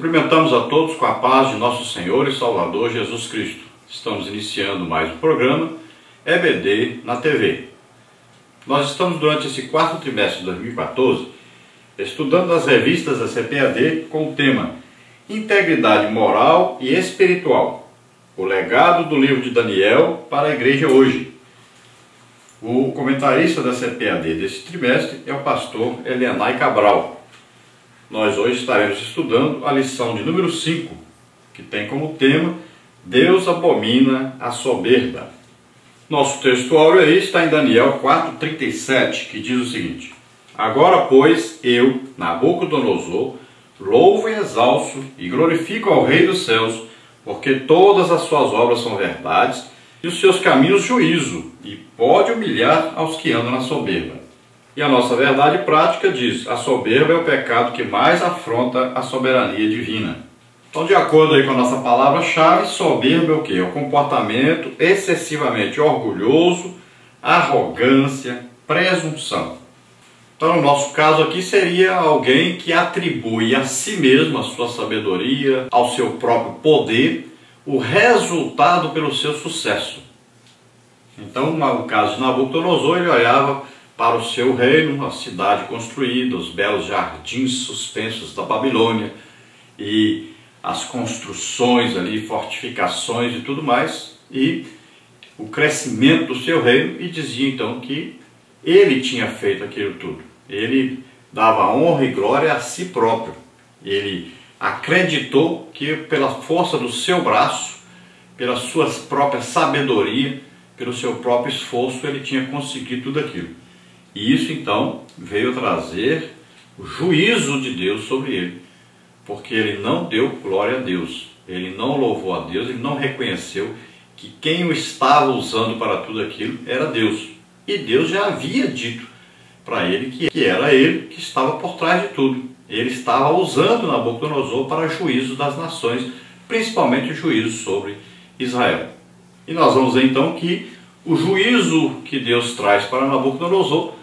Cumprimentamos a todos com a paz de nosso Senhor e Salvador Jesus Cristo. Estamos iniciando mais um programa EBD na TV. Nós estamos durante esse quarto trimestre de 2014 estudando as revistas da CPAD com o tema Integridade Moral e Espiritual, o legado do livro de Daniel para a igreja hoje. O comentarista da CPAD desse trimestre é o pastor Elianai Cabral. Nós hoje estaremos estudando a lição de número 5, que tem como tema Deus abomina a soberba. Nosso textuário aí está em Daniel 4:37, que diz o seguinte: Agora, pois, eu, Nabucodonosor, louvo e exalço e glorifico ao Rei dos céus, porque todas as suas obras são verdades e os seus caminhos juízo, e pode humilhar aos que andam na soberba. E a nossa verdade prática diz: a soberba é o pecado que mais afronta a soberania divina. Então, de acordo aí com a nossa palavra-chave, soberba é o quê? É o comportamento excessivamente orgulhoso, arrogância, presunção. Então, no nosso caso aqui, seria alguém que atribui a si mesmo, a sua sabedoria, ao seu próprio poder, o resultado pelo seu sucesso. Então, no caso de Nabucodonosor, ele olhava para o seu reino, a cidade construída, os belos jardins suspensos da Babilônia e as construções ali, fortificações e tudo mais, e o crescimento do seu reino, e dizia então que ele tinha feito aquilo tudo. Ele dava honra e glória a si próprio. Ele acreditou que pela força do seu braço, pela sua própria sabedoria, pelo seu próprio esforço, ele tinha conseguido tudo aquilo. E isso então veio trazer o juízo de Deus sobre ele, porque ele não deu glória a Deus, ele não louvou a Deus, ele não reconheceu que quem o estava usando para tudo aquilo era Deus. E Deus já havia dito para ele que era ele que estava por trás de tudo. Ele estava usando Nabucodonosor para juízo das nações, principalmente o juízo sobre Israel. E nós vamos ver então que o juízo que Deus traz para Nabucodonosor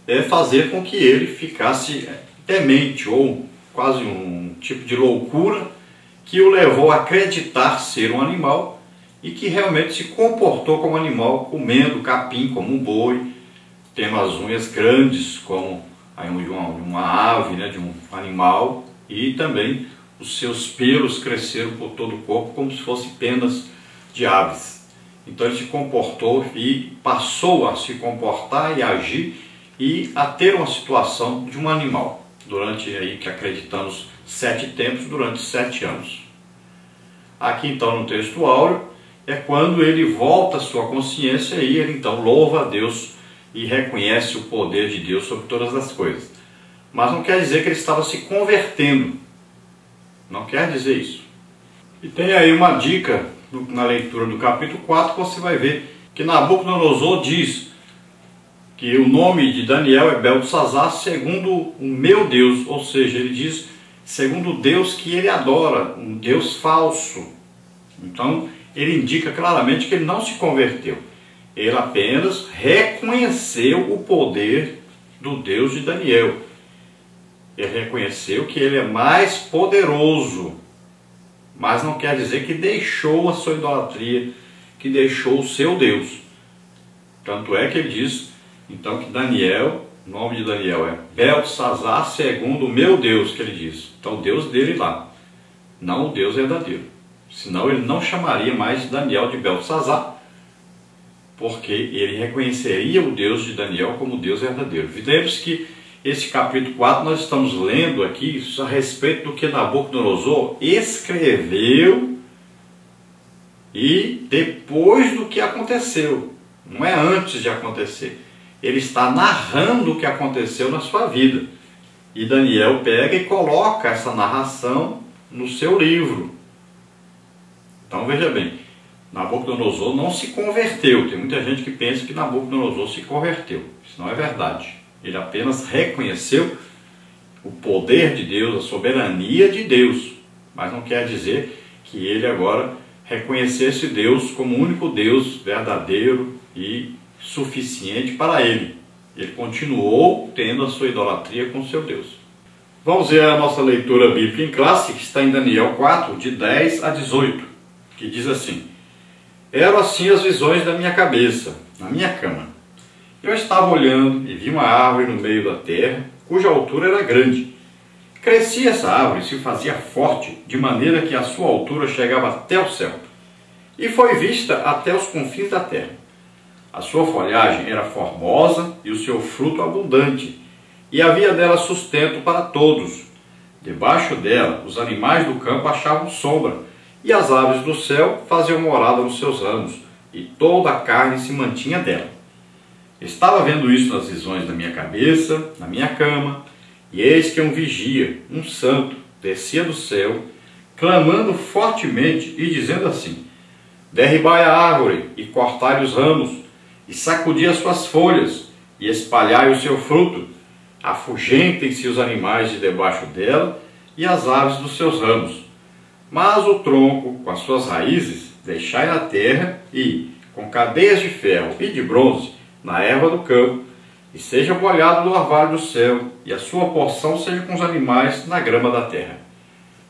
é fazer com que ele ficasse demente, ou quase um tipo de loucura, que o levou a acreditar ser um animal e que realmente se comportou como animal, comendo capim como um boi, tendo as unhas grandes como uma ave, né, de um animal, e também os seus pelos cresceram por todo o corpo como se fossem penas de aves. Então ele se comportou e passou a se comportar e agir e a ter uma situação de um animal, durante aí que acreditamos 7 tempos, durante 7 anos. Aqui então no texto áureo é quando ele volta a sua consciência e ele então louva a Deus e reconhece o poder de Deus sobre todas as coisas. Mas não quer dizer que ele estava se convertendo, não quer dizer isso. E tem aí uma dica na leitura do capítulo 4, que você vai ver que Nabucodonosor diz que o nome de Daniel é Beltesazar segundo o meu Deus, ou seja, ele diz segundo o Deus que ele adora, um Deus falso. Então ele indica claramente que ele não se converteu, ele apenas reconheceu o poder do Deus de Daniel. Ele reconheceu que ele é mais poderoso, mas não quer dizer que deixou a sua idolatria, que deixou o seu Deus. Tanto é que ele diz então que Daniel, o nome de Daniel é Beltesazar segundo o meu Deus, que ele diz. Então o Deus dele lá, não o Deus verdadeiro. Senão ele não chamaria mais Daniel de Beltesazar, porque ele reconheceria o Deus de Daniel como Deus verdadeiro. Lembre-se que esse capítulo 4 nós estamos lendo aqui a respeito do que Nabucodonosor escreveu e depois do que aconteceu, não é antes de acontecer. Ele está narrando o que aconteceu na sua vida. E Daniel pega e coloca essa narração no seu livro. Então veja bem, Nabucodonosor não se converteu. Tem muita gente que pensa que Nabucodonosor se converteu. Isso não é verdade. Ele apenas reconheceu o poder de Deus, a soberania de Deus. Mas não quer dizer que ele agora reconhecesse Deus como o único Deus verdadeiro e suficiente para ele. Ele continuou tendo a sua idolatria com seu Deus. Vamos ver a nossa leitura bíblica em classe, que está em Daniel 4, de 10 a 18, que diz assim: Eram assim as visões da minha cabeça, na minha cama. Eu estava olhando e vi uma árvore no meio da terra, cuja altura era grande. Crescia essa árvore e se fazia forte, de maneira que a sua altura chegava até o céu, e foi vista até os confins da terra. A sua folhagem era formosa e o seu fruto abundante, e havia dela sustento para todos. Debaixo dela, os animais do campo achavam sombra, e as aves do céu faziam morada nos seus ramos, e toda a carne se mantinha dela. Estava vendo isso nas visões da minha cabeça, na minha cama, e eis que um vigia, um santo, descia do céu, clamando fortemente e dizendo assim: Derribai a árvore e cortai os ramos, e sacudi as suas folhas, e espalhai o seu fruto. Afugentem-se os animais de debaixo dela e as aves dos seus ramos. Mas o tronco, com as suas raízes, deixai na terra e, com cadeias de ferro e de bronze, na erva do campo, e seja molhado no orvalho do céu, e a sua porção seja com os animais na grama da terra.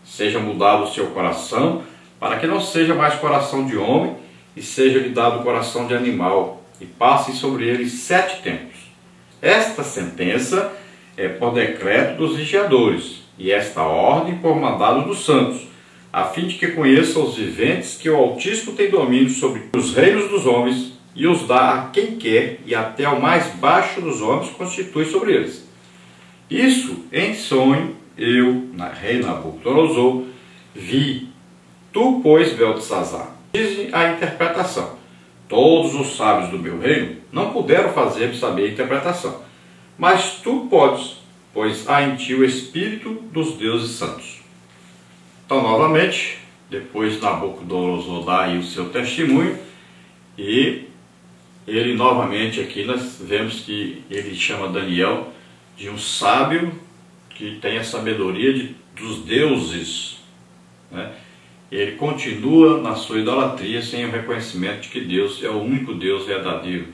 Seja mudado o seu coração, para que não seja mais coração de homem, e seja-lhe dado coração de animal, e passem sobre ele 7 tempos. Esta sentença é por decreto dos vigiadores, e esta ordem por mandado dos santos, a fim de que conheçam os viventes que o Altíssimo tem domínio sobre os reinos dos homens, e os dá a quem quer, e até o mais baixo dos homens constitui sobre eles. Isso em sonho eu, rei Nabucodonosor, vi. Tu, pois, Beltesazar, dize a interpretação. Todos os sábios do meu reino não puderam fazer-me saber a interpretação, mas tu podes, pois há em ti o Espírito dos deuses santos. Então, novamente, depois Nabucodonosor dá aí o seu testemunho, e ele novamente aqui nós vemos que ele chama Daniel de um sábio que tem a sabedoria dos deuses, né? Ele continua na sua idolatria sem o reconhecimento de que Deus é o único Deus verdadeiro.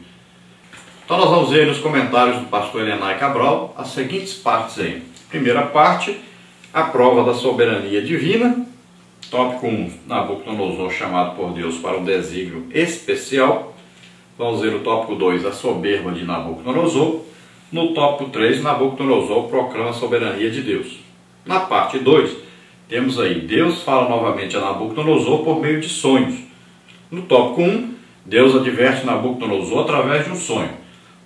Então nós vamos ver nos comentários do pastor Elenay Cabral as seguintes partes aí. Primeira parte, a prova da soberania divina. Tópico 1, Nabucodonosor chamado por Deus para um desígnio especial. Vamos ver o tópico 2, a soberba de Nabucodonosor. No tópico 3, Nabucodonosor proclama a soberania de Deus. Na parte 2, temos aí, Deus fala novamente a Nabucodonosor por meio de sonhos. No tópico 1, Deus adverte Nabucodonosor através de um sonho.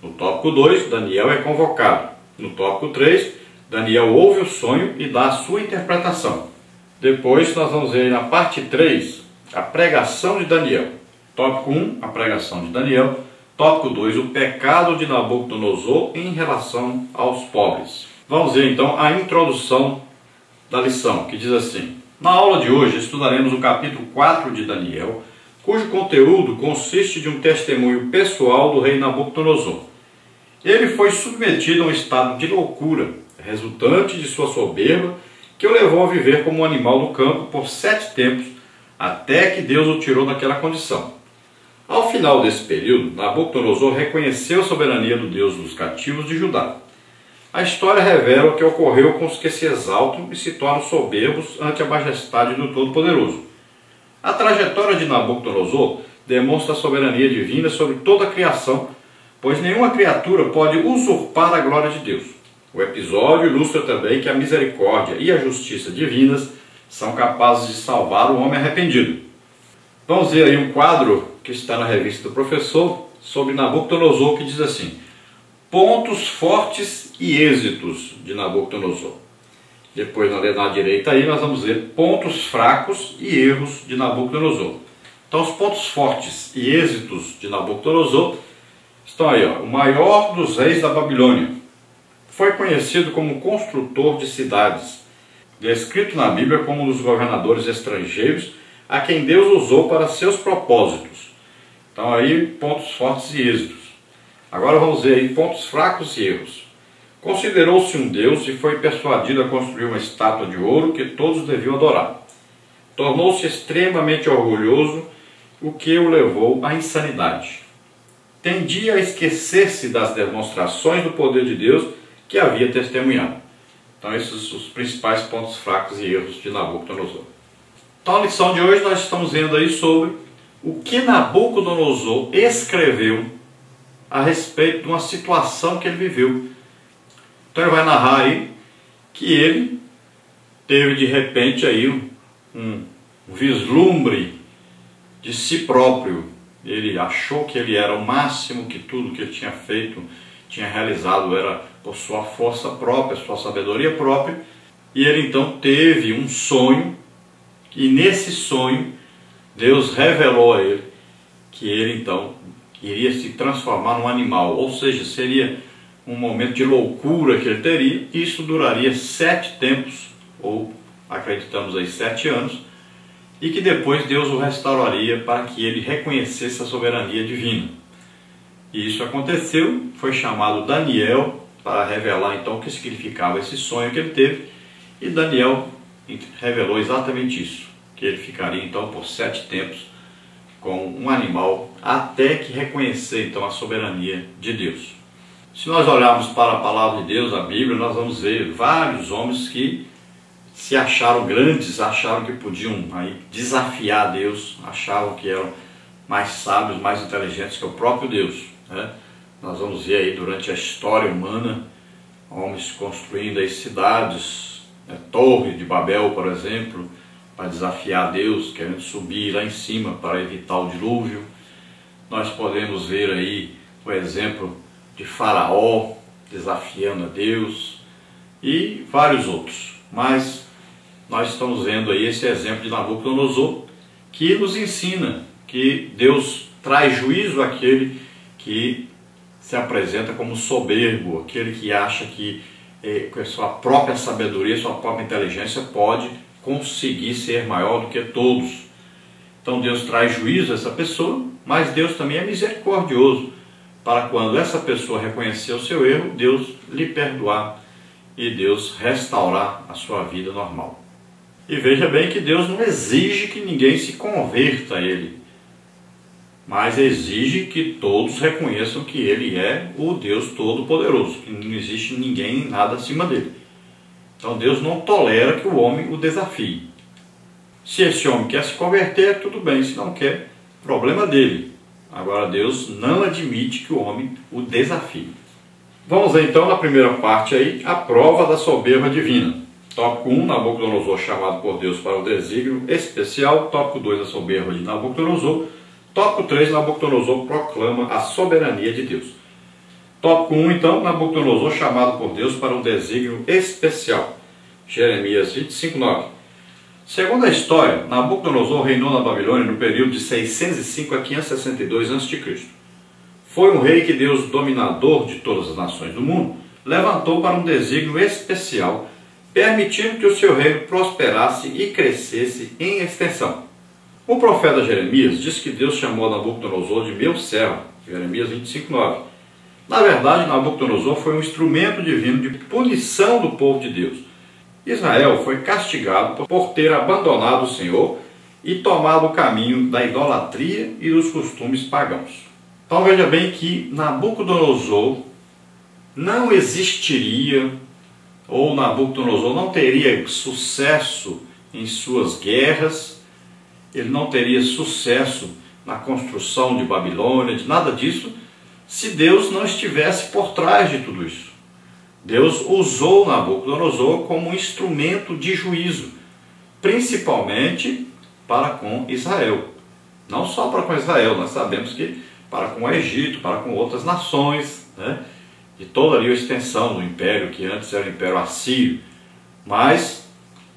No tópico 2, Daniel é convocado. No tópico 3, Daniel ouve o sonho e dá a sua interpretação. Depois nós vamos ver na parte 3, a pregação de Daniel. Tópico 1, a pregação de Daniel. Tópico 2, o pecado de Nabucodonosor em relação aos pobres. Vamos ver então a introdução da lição, que diz assim: na aula de hoje estudaremos o capítulo 4 de Daniel, cujo conteúdo consiste de um testemunho pessoal do rei Nabucodonosor. Ele foi submetido a um estado de loucura, resultante de sua soberba, que o levou a viver como um animal do campo por 7 tempos, até que Deus o tirou daquela condição. Ao final desse período, Nabucodonosor reconheceu a soberania do Deus dos cativos de Judá. A história revela o que ocorreu com os que se exaltam e se tornam soberbos ante a majestade do Todo-Poderoso. A trajetória de Nabucodonosor demonstra a soberania divina sobre toda a criação, pois nenhuma criatura pode usurpar a glória de Deus. O episódio ilustra também que a misericórdia e a justiça divinas são capazes de salvar o homem arrependido. Vamos ver aí um quadro que está na revista do professor sobre Nabucodonosor, que diz assim: pontos fortes e êxitos de Nabucodonosor. Depois, na direita aí, nós vamos ver pontos fracos e erros de Nabucodonosor. Então, os pontos fortes e êxitos de Nabucodonosor estão aí, ó. O maior dos reis da Babilônia. Foi conhecido como construtor de cidades, descrito na Bíblia como um dos governadores estrangeiros a quem Deus usou para seus propósitos. Então aí, pontos fortes e êxitos. Agora vamos ver aí pontos fracos e erros. Considerou-se um Deus e foi persuadido a construir uma estátua de ouro que todos deviam adorar. Tornou-se extremamente orgulhoso, o que o levou à insanidade. Tendia a esquecer-se das demonstrações do poder de Deus que havia testemunhado. Então esses são os principais pontos fracos e erros de Nabucodonosor. Então a lição de hoje nós estamos vendo aí sobre o que Nabucodonosor escreveu a respeito de uma situação que ele viveu. Então ele vai narrar aí que ele teve de repente aí um vislumbre de si próprio. Ele achou que ele era o máximo, que tudo que ele tinha feito, tinha realizado era por sua força própria, sua sabedoria própria. E ele então teve um sonho, e nesse sonho Deus revelou a ele que ele então iria se transformar num animal, ou seja, seria um momento de loucura que ele teria. Isso duraria 7 tempos, ou acreditamos aí 7 anos, e que depois Deus o restauraria para que ele reconhecesse a soberania divina. E isso aconteceu, foi chamado Daniel para revelar então o que significava esse sonho que ele teve, e Daniel revelou exatamente isso, que ele ficaria então por 7 tempos com um animal, até que reconhecer então a soberania de Deus. Se nós olharmos para a palavra de Deus, a Bíblia, nós vamos ver vários homens que se acharam grandes, acharam que podiam aí desafiar Deus, achavam que eram mais sábios, mais inteligentes que o próprio Deus, né? Nós vamos ver aí durante a história humana, homens construindo aí cidades, Torre de Babel, por exemplo, para desafiar Deus, querendo subir lá em cima para evitar o dilúvio. Nós podemos ver aí o exemplo de Faraó desafiando a Deus e vários outros. Mas nós estamos vendo aí esse exemplo de Nabucodonosor, que nos ensina que Deus traz juízo àquele que se apresenta como soberbo, aquele que acha que com a sua própria sabedoria, sua própria inteligência pode conseguir ser maior do que todos. Então Deus traz juízo a essa pessoa, mas Deus também é misericordioso para quando essa pessoa reconhecer o seu erro, Deus lhe perdoar e Deus restaurar a sua vida normal. E veja bem que Deus não exige que ninguém se converta a Ele, mas exige que todos reconheçam que Ele é o Deus Todo-Poderoso, que não existe ninguém nada acima dele. Então Deus não tolera que o homem o desafie. Se esse homem quer se converter, tudo bem, se não quer, problema dele. Agora Deus não admite que o homem o desafie. Vamos ver então na primeira parte aí, a prova da soberba divina. Tópico 1, Nabucodonosor chamado por Deus para o desígnio especial. Tópico 2, a soberba de Nabucodonosor. Tópico 3, Nabucodonosor proclama a soberania de Deus. Tópico 1, então, Nabucodonosor chamado por Deus para um desígnio especial. Jeremias 25:9. Segundo a história, Nabucodonosor reinou na Babilônia no período de 605 a 562 a.C. Foi um rei que Deus, dominador de todas as nações do mundo, levantou para um desígnio especial, permitindo que o seu reino prosperasse e crescesse em extensão. O profeta Jeremias diz que Deus chamou Nabucodonosor de meu servo, Jeremias 25:9. Na verdade, Nabucodonosor foi um instrumento divino de punição do povo de Deus. Israel foi castigado por ter abandonado o Senhor e tomado o caminho da idolatria e dos costumes pagãos. Então veja bem que Nabucodonosor não existiria, ou Nabucodonosor não teria sucesso em suas guerras, ele não teria sucesso na construção de Babilônia, de nada disso, se Deus não estivesse por trás de tudo isso. Deus usou Nabucodonosor como um instrumento de juízo, principalmente para com Israel. Não só para com Israel, nós sabemos que para com o Egito, para com outras nações, né? De toda ali a extensão do império, que antes era o Império Assírio, mas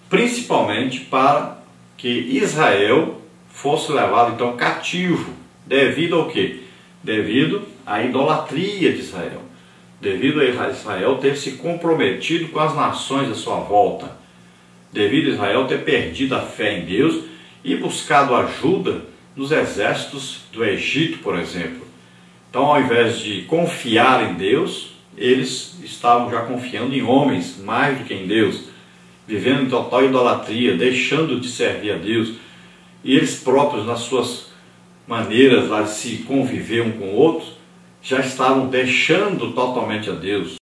principalmente para que Israel fosse levado então cativo, devido ao quê? Devido à idolatria de Israel, devido a Israel ter se comprometido com as nações à sua volta, devido a Israel ter perdido a fé em Deus e buscado ajuda nos exércitos do Egito, por exemplo. Então, ao invés de confiar em Deus, eles estavam já confiando em homens mais do que em Deus, vivendo em total idolatria, deixando de servir a Deus, e eles próprios, nas suas maneiras lá de se conviver um com o outro, já estavam deixando totalmente a Deus.